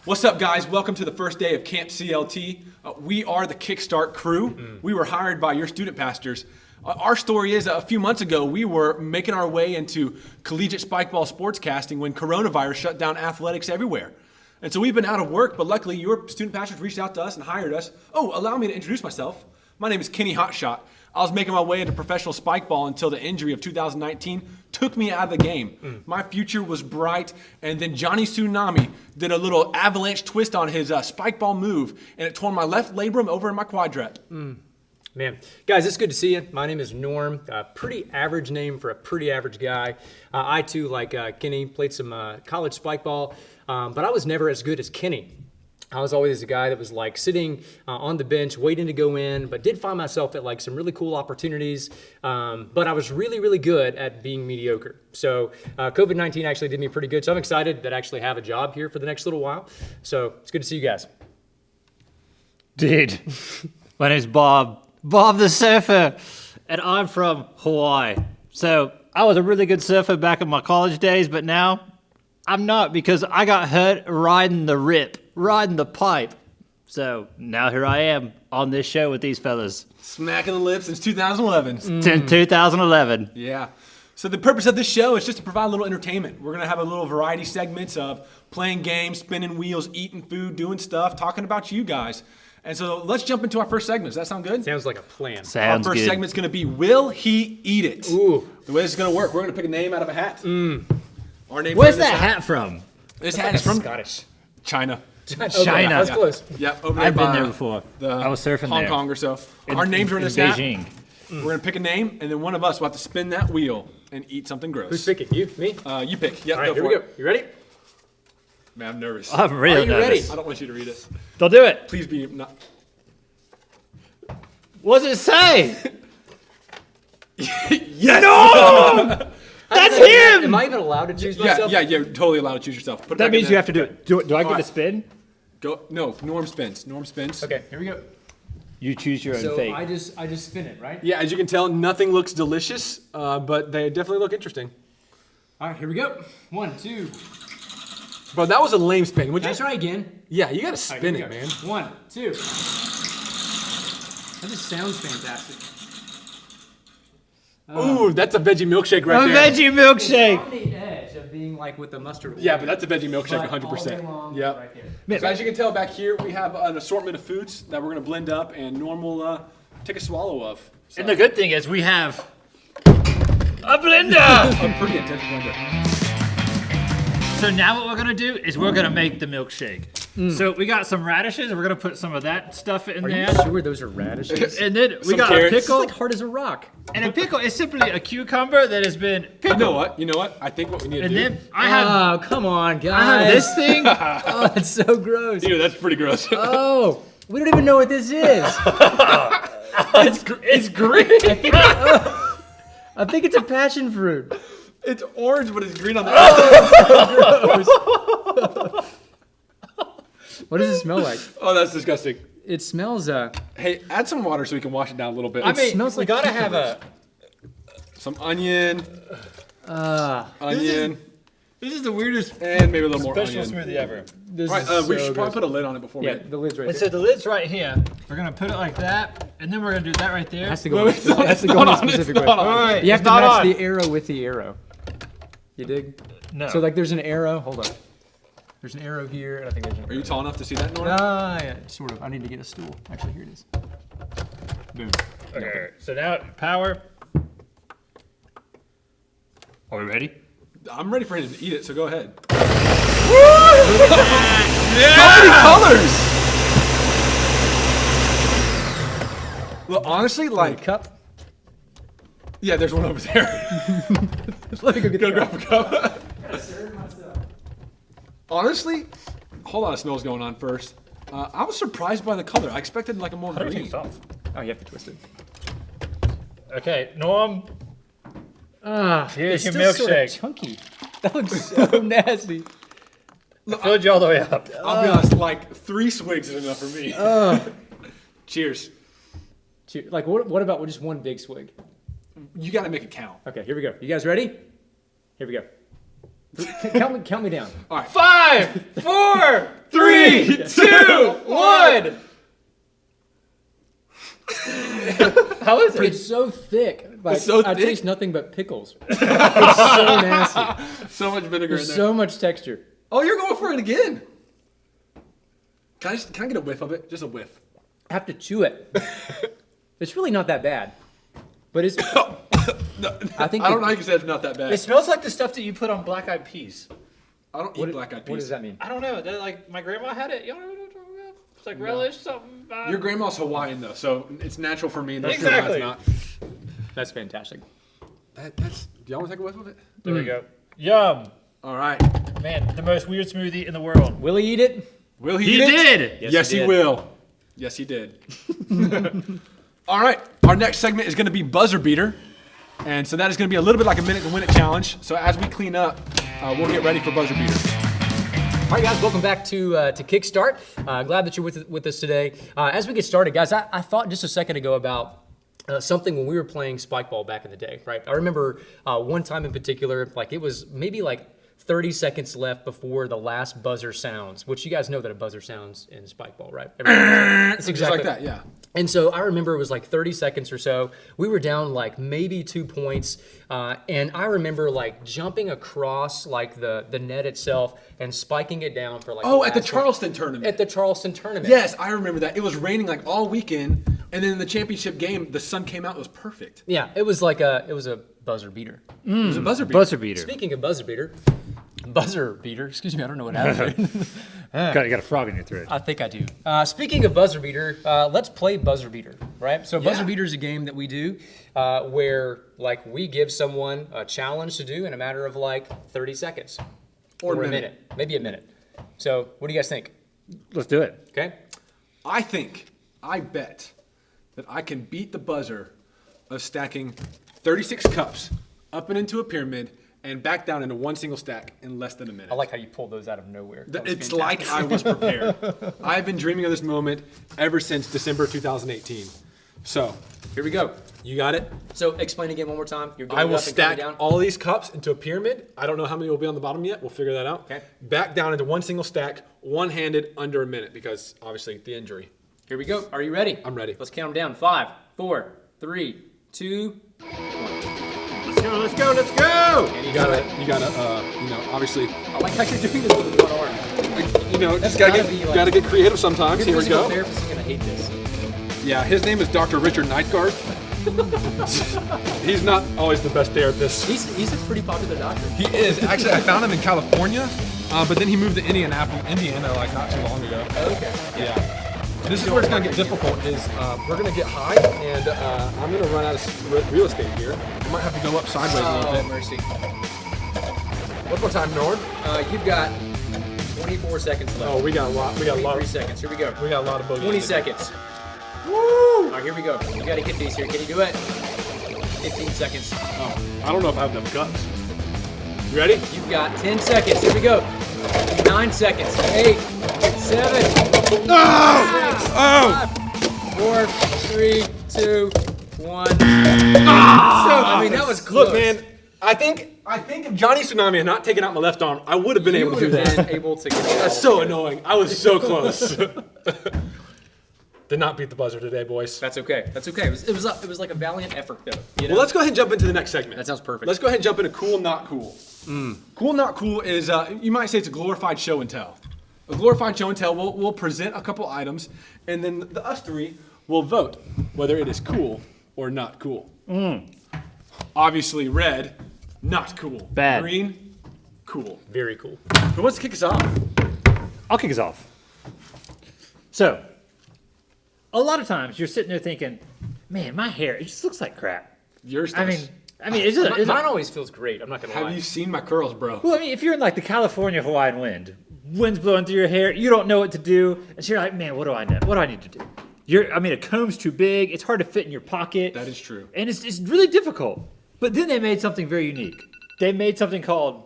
What's up, guys? Welcome to the first day of Camp CLT. We are the KickStart crew. We were hired by your student pastors. Our story is a few months ago, we were making our way into collegiate spikeball sportscasting when coronavirus shut down athletics everywhere. And so we've been out of work, but luckily your student pastors reached out to us and hired us. Oh, allow me to introduce myself. My name is Kenny Hotshot. I was making my way into professional spikeball until the injury of 2019 took me out of the game. My future was bright, and then Johnny Tsunami did a little avalanche twist on his spikeball move, and it tore my left labrum over in my quadrat. Man, guys, it's good to see you. My name is Norm. Pretty average name for a pretty average guy. I too, like Kenny, played some college spikeball, but I was never as good as Kenny. I was always a guy that was like sitting on the bench waiting to go in, but did find myself at like some really cool opportunities. But I was really, really good at being mediocre. So COVID-19 actually did me pretty good. So I'm excited that I actually have a job here for the next little while. So it's good to see you guys. Dude, my name's Bob the surfer, and I'm from Hawaii. So I was a really good surfer back in my college days, but now I'm not because I got hurt riding the pipe. So now here I am on this show with these fellas. Smacking the lips since 2011. Since 2011. Yeah. So the purpose of this show is just to provide a little entertainment. We're going to have a little variety segments of playing games, spinning wheels, eating food, doing stuff, talking about you guys. And so let's jump into our first segment. Does that sound good? Sounds like a plan. Sounds Our first good. segment's going to be, Will He Eat It? Ooh. The way this is going to work, we're going to pick a name out of a hat. Our names Where's are in this that hat from? This hat is from Scottish. China. Okay, China. That's close. Yep, over I've there been by there before. I was surfing Hong there. Kong or so. Our names are in this hat. Beijing. We're going to pick a name, and then one of us will have to spin that wheel and eat something gross. Who's picking? You? Me? You pick. Yep, All right, go here for we it. go. You ready? Man, I'm nervous. I'm real Are you nervous. ready? I don't want you to read it. Don't do it. Please be not. What does it say? Yes! No! That's him! Am I even allowed to choose Yeah, myself? yeah, you're totally allowed to choose yourself. Put it That back means in you there. have to do it. Do I get Alright. to spin? Go. No, Norm spins. Norm spins. Okay, here we go. You choose your own So fate. I just spin it, right? Yeah, as you can tell, nothing looks delicious, but they definitely look interesting. All right, here we go. 1, 2. Bro, that was a lame spin. Would Can you? I try again? Yeah, you gotta All right, spin here it, we go. man. 1, 2. That just sounds fantastic. Ooh, that's a veggie milkshake right A there. veggie milkshake. On the edge of being like with the mustard. Yeah, but that's a veggie milkshake, But all day 100%. long, Yep. right there. So as you can tell back here, we have an assortment of foods that we're gonna blend up, and Norm will take a swallow of. So, And the good thing is we have a blender. a pretty intense blender. So now what we're gonna do is we're gonna make the milkshake. So we got some radishes, and we're gonna put some of that stuff in Are you there. sure those are radishes? And then we Some got carrots. a It's pickle. like hard as a rock. And a pickle is simply a cucumber that has been You pickled. know what? You know what? I think what we need to And do. then I have Oh, come on, guys. I have this thing. Oh, it's so gross. Dude, that's pretty gross. Oh, we don't even know what this is. it's green. I think it's a passion fruit. It's orange, but it's green on the outside. What does it smell like? Oh, that's disgusting. It smells Hey, add some water so we can wash it down a little bit. I mean, smells we like gotta have a. Some onion, onion, This is the weirdest and maybe a little more special onion. smoothie ever. this All right, is we so should probably gross. put a lid on it before Yeah, we. the lid's right And there. so the lid's right here. We're gonna put it like that, and then we're gonna do that right there. It has to go. Wait, wait, it has to go in a specific way. not on. Alright, You have it's to not match on. the arrow with the arrow. You dig? No. So like, there's an arrow. Hold on. There's an arrow here, and I think there's an Are arrow. you tall enough to see that, Norm? Yeah, sort of. I need to get a stool. Actually, here it is. Boom. Okay. So now power. Are we ready? I'm ready for him to eat it, so go ahead. Yeah. So many colors. Well, honestly, like, Cup. yeah, there's one over there. Let me go get Go the grab cup. a cup. Honestly, a whole lot of smells going on first. I was surprised by the color. I expected like a more green. Oh, you have to twist it. Okay, Norm. Here's It's your still sort of milkshake. chunky. That looks so nasty. Filled you all the way up. I'll be honest, like 3 swigs is enough for me. Cheers. Like, what about just one big swig? You got to make it count. Okay, here we go. You guys ready? Here we go. Count me down. All right. 5, 4, 3, 2, 1. How is it? It's so thick. Like, It's so I thick? taste nothing but pickles. It's so nasty. So much vinegar There's in there. so much texture. Oh, you're going for it again. Can I get a whiff of it? Just a whiff. I have to chew it. It's really not that bad. But it's. I think I don't know how you can say it's not that bad. It smells like the stuff that you put on black eyed peas. I don't eat black eyed peas. What does that mean? I don't know. Like my grandma had it. You know what I'm talking about? It's like relish something. Your grandma's Hawaiian though, so it's natural for me. And Exactly. It's not. That's fantastic. That's. Do y'all want to take a whiff of it? There we go. Yum. All right. Man, the most weird smoothie in the world. Will he eat it? Will he? He eat it? did. Yes, he will. Yes, he did. All right. Our next segment is going to be buzzer beater. And so that is going to be a little bit like a minute to win it challenge. So as we clean up, we'll get ready for buzzer beater. All right, guys, welcome back to KickStart. Glad that you're with us today. As we get started, guys, I thought just a second ago about something when we were playing spike ball back in the day, right? I remember one time in particular, like it was maybe like 30 seconds left before the last buzzer sounds, which you guys know that a buzzer sounds in spike ball, right? It's Just like that, yeah. And so I remember it was like 30 seconds or so. We were down like maybe 2 points. And I remember like jumping across like the net itself and spiking it down for like At the last Charleston tournament. At the Charleston tournament. Yes, I remember that. It was raining like all weekend, and then in the championship game, the sun came out. It was perfect. Yeah, it was a buzzer beater. It was a buzzer beater. Buzzer beater. Speaking of buzzer beater, excuse me, I don't know what happened. Got a frog in your throat. I think I do. Speaking of buzzer beater, let's play buzzer beater, right? So buzzer beater is a game that we do where like we give someone a challenge to do in a matter of like 30 seconds. Or a a minute. Maybe a minute. So what do you guys think? Let's do it. Okay? I bet that I can beat the buzzer of stacking 36 cups up and into a pyramid and back down into one single stack in less than a minute. I like how you pulled those out of nowhere. That was It's fantastic. like I was prepared. I've been dreaming of this moment ever since December 2018. So, here we go. You got it? So explain again one more time. You're going I will up and coming stack down. all these cups into a pyramid. I don't know how many will be on the bottom yet. We'll figure that out. Okay. Back down into one single stack, one-handed, under a minute, because obviously the injury. Here we go. Are you ready? I'm ready. Let's count them down. 5, 4, 3, 2. Let's go. And You gotta, obviously, I like how you're doing this with one arm. just gotta be like- gotta get creative sometimes. Here Your we physical go. therapist is gonna hate this. Yeah, his name is Dr. Richard Nightguard. He's not always the best therapist. He's a pretty popular doctor. He is. Actually, I found him in California, but then he moved to Indiana, like not too long ago. Okay. Yeah. This is where it's gonna get difficult. We're gonna get high, and I'm gonna run out of real estate here. I might have to go up sideways a little Oh, bit. mercy. One more time, Nord. You've got 24 seconds left. Oh, we got a lot. 23 seconds. Here we go. We got a lot of bogeys. 20 seconds. Woo! All right, here we go. You gotta get these here. Can you do it? 15 seconds. Oh, I don't know if I have enough guts. You ready? You've got 10 seconds. Here we go. 9 seconds. 8, 7, 6, 5, 4, 3, 2, 1. I mean, that was close. Look, man. I think if Johnny Tsunami had not taken out my left arm, I would have been You able to do would have that. been able to get it. That's so annoying. I was so close. Did not beat the buzzer today, boys. That's okay. That's okay. It was like a valiant effort, though. You know? Well, let's go ahead and jump into the next segment. That sounds perfect. Let's go ahead and jump into Cool Not Cool. Cool Not Cool is, you might say it's a glorified show and tell. A glorified show and tell, we'll present a couple items, and then us three will vote whether it is cool or not cool. Obviously, red, not cool. Bad. Green, cool. Very cool. Who wants to kick us off? I'll kick us off. So, a lot of times you're sitting there thinking, man, my hair, it just looks like crap. Yours does. I mean, it's Mine always feels great. I'm not gonna lie. Have you seen my curls, bro? well, I mean, if you're in like the California Hawaiian wind's blowing through your hair, you don't know what to do, and so you're like, man, what do I know? What do I need to do? A comb's too big. It's hard to fit in your pocket. That is true. And it's really difficult. But then they made something very unique. They made something called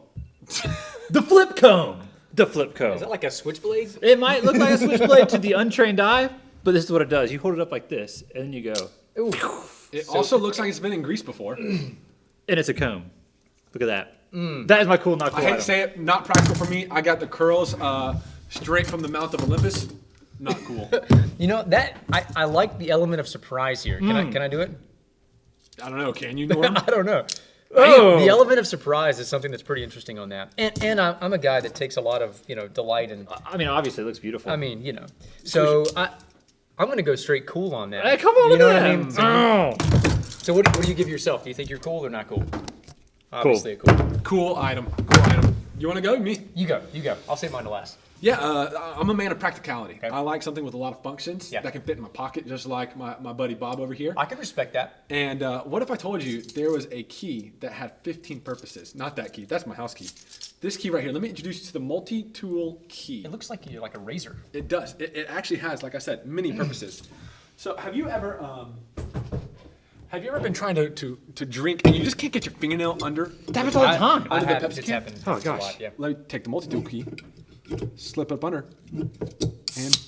the flip comb. The flip comb. Is that like a switchblade? It might look like a switchblade to the untrained eye, but this is what it does. You hold it up like this, and then you go, Ooh. It also looks like it's been in grease before. and it's a comb. Look at that. That is my cool, not cool I hate item. to say it, not practical for me. I got the curls straight from the Mount of Olympus. Not cool. You know that I like the element of surprise here. Can I do it? I don't know. Can you, Norm? I don't know. Oh. The element of surprise is something that's pretty interesting on that. And I'm a guy that takes a lot of delight in. I mean, obviously, it looks beautiful. I mean, So I'm gonna go straight cool on that. Hey, come on, You know what I then. mean? Oh. So what do you give yourself? Do you think you're cool or not cool? Obviously cool. Cool item. Cool item. You want to go? Me? You go. I'll save mine to last. Yeah, I'm a man of practicality. Okay. I like something with a lot of functions Yeah. that can fit in my pocket, just like my buddy Bob over here. I can respect that. And what if I told you there was a key that had 15 purposes? Not that key. That's my house key. This key right here. Let me introduce you to the multi-tool key. It looks like you're like a razor. It does. It actually has, like I said, many purposes. So have you ever been trying to drink and you just can't get your fingernail under? That happens all the time. I Under the have Pepsi it's can? happened Oh, a gosh. lot, yeah. Let me take the multi-tool key, slip it up under, and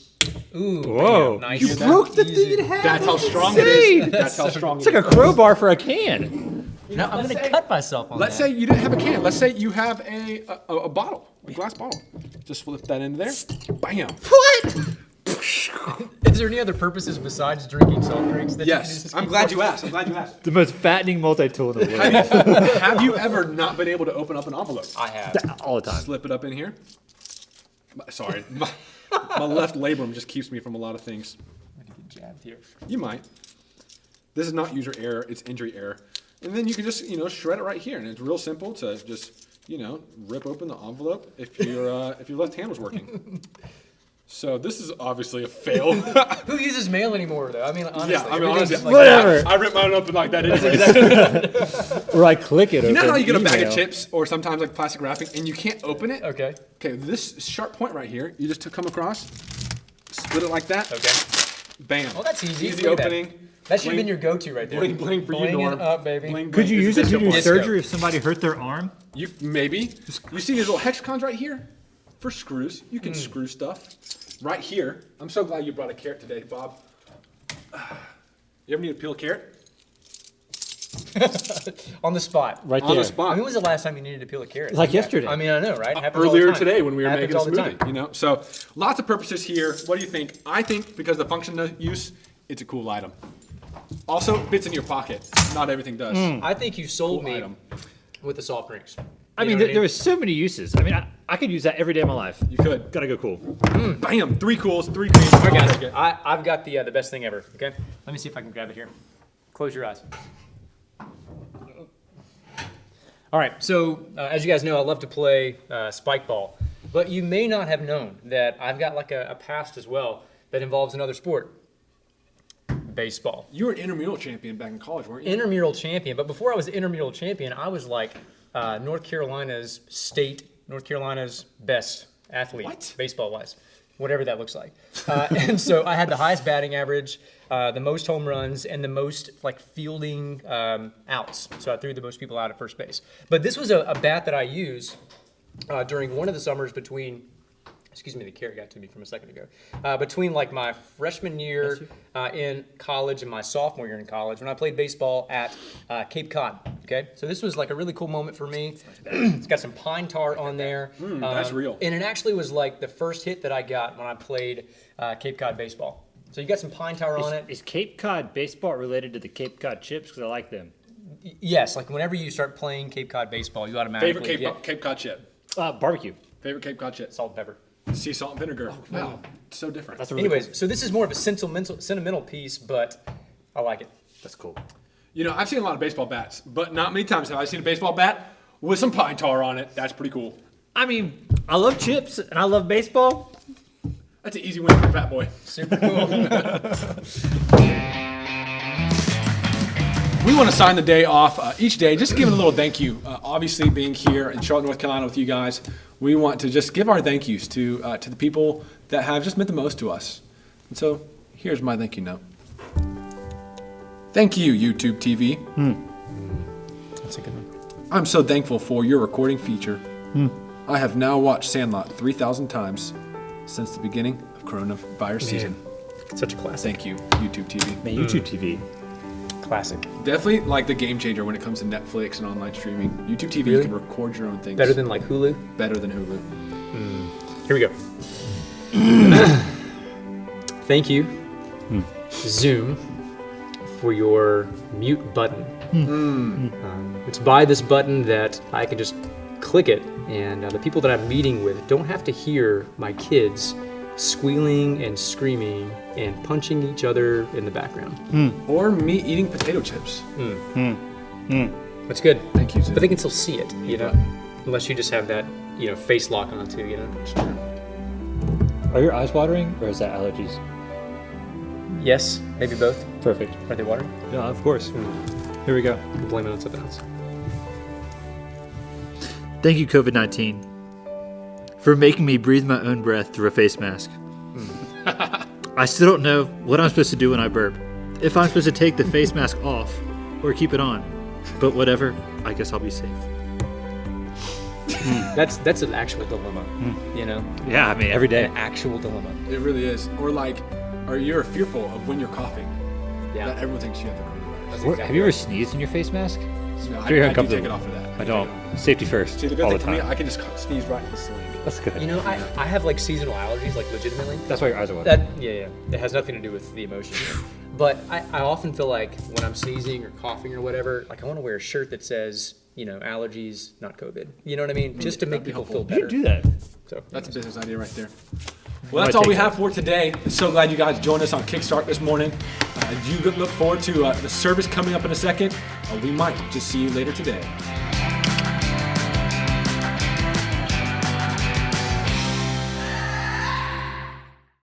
Ooh. Whoa. Nice. You broke the Easy. thing in half. that's how strong it insane. is. That's how strong It's it like is. a crowbar for a can. No, I'm gonna cut myself on Let's that. say you didn't have a can. Let's say you have a bottle, a glass bottle. Just flip that into there. Bam. What? Is there any other purposes besides drinking soft drinks? That you can use Yes. this I'm key glad for? you asked. I'm glad you asked. The most fattening multi-tool in the world. Have you ever not been able to open up an envelope? I have. All the time. Slip it up in here. Sorry, my left labrum just keeps me from a lot of things. I'm gonna get jabbed here. You might. This is not user error, it's injury error. And then you can just, shred it right here. And it's real simple to just, rip open the envelope if your left hand was working. So this is obviously a fail. Who uses mail anymore, though? I mean, honestly. Yeah, I mean, everything's honestly, just like whatever. I rip mine open like that anyways. Or I click it. You know open how you get a bag email. of chips or sometimes like plastic wrapping and you can't open it? Okay. Okay, this sharp point right here, you just come across, split it like that, Okay. bam. Oh, that's easy. Easy Look at that. opening. That should have Bling, been your go-to right there. bling, bling for you, Bling Norm. it up, baby. Bling, Could bling. you use It's it to a do disco surgery if somebody hurt their arm? You maybe. You see these little hexagons right here? For screws. You can screw stuff. Right here. I'm so glad you brought a carrot today, Bob. You ever need to peel a carrot? On the spot. Right On the there. spot. When was the last time you needed to peel a carrot? Like yesterday. I mean, I know, right? Happens all the Earlier time. today when we were Happens making a all the smoothie, time. So lots of purposes here. What do you think? I think because the function of use, it's a cool item. Also, fits in your pocket. Not everything does. I think you sold Cool me item. with the soft drinks. I mean, there are so many uses. I mean, I could use that every day of my life. You could. Gotta go cool. Bam! 3 cools, 3 greens. All right, I'll guys, take it. I've got the best thing ever, okay? Let me see if I can grab it here. Close your eyes. All right, so as you guys know, I love to play spike ball, but you may not have known that I've got like a past as well that involves another sport, baseball. You were an intramural champion back in college, weren't you? Intramural champion, but before I was intramural champion, I was like North Carolina's best athlete, What? baseball-wise, whatever that looks like. And so I had the highest batting average, the most home runs, and the most like fielding outs. So I threw the most people out at first base. But this was a bat that I used during one of the summers between. Excuse me, the carrot got to me from a second ago. Between like my freshman year in college and my sophomore year in college, when I played baseball at Cape Cod. Okay, so this was like a really cool moment for me. It's got some pine tar on there. That's real. And it actually was like the first hit that I got when I played Cape Cod baseball. So you got some pine tar on it. Is Cape Cod baseball related to the Cape Cod chips? Because I like them. Yes, like whenever you start playing Cape Cod baseball, you automatically Favorite get Cape Cod chip. Barbecue. Favorite Cape Cod chip. salt and pepper. Sea salt and vinegar. Wow, so different. That's a really Anyways, so this is more of a sentimental piece, but I like it. That's cool. I've seen a lot of baseball bats, but not many times have I seen a baseball bat with some pine tar on it. That's pretty cool. I mean, I love chips and I love baseball. That's an easy win for Fat Boy. Super cool. We want to sign the day off each day, just giving a little thank you. Obviously, being here in Charlotte, North Carolina with you guys, we want to just give our thank yous to the people that have just meant the most to us. And so, here's my thank you note. Thank you, YouTube TV. That's a good one. I'm so thankful for your recording feature. I have now watched Sandlot 3,000 times since the beginning of coronavirus season. Such a classic. Thank you, YouTube TV. Man, YouTube TV. Classic. Definitely like the game changer when it comes to Netflix and online streaming. YouTube TV, you Really? can record your own things. Better than like Hulu? Better than Hulu. Here we go. Thank you, Zoom, for your mute button. It's by this button that I can just click it, and the people that I'm meeting with don't have to hear my kids squealing and screaming and punching each other in the background. Or me eating potato chips. That's good. Thank you, Zoom. But they can still see it, you know, unless you just have that, you know, face lock on too, you know. Are your eyes watering, or is that allergies? Yes, maybe both. Perfect. Are they watering? Yeah, of course. Here we go. We'll blame it on something else. Thank you, COVID-19, for making me breathe my own breath through a face mask. I still don't know what I'm supposed to do when I burp. If I'm supposed to take the face mask off or keep it on. But whatever, I guess I'll be safe. That's an actual dilemma, you know? Yeah, I mean, every day. An actual dilemma. It really is. Or like, or you're fearful of when you're coughing. Yeah. That everyone thinks you have the coronavirus. Exactly Have you ever sneezed in your face mask? No, Very I do uncomfortable. take it off of that. I don't. Safety first, See, the good all thing the for me, time. I can just sneeze right in the sling. That's good. You know, I have like seasonal allergies, like legitimately. That's why your eyes are watering. That yeah. It has nothing to do with the emotion. But I often feel like when I'm sneezing or coughing or whatever, like I want to wear a shirt that says, you know, allergies, not COVID. You know what I mean? Just to make that'd be people helpful. feel You better. should do that. So That's a business idea right there. might Well, that's all take we that. have for today. So glad you guys joined us on KickStart this morning. You look forward to the service coming up in a second. We might just see you later today.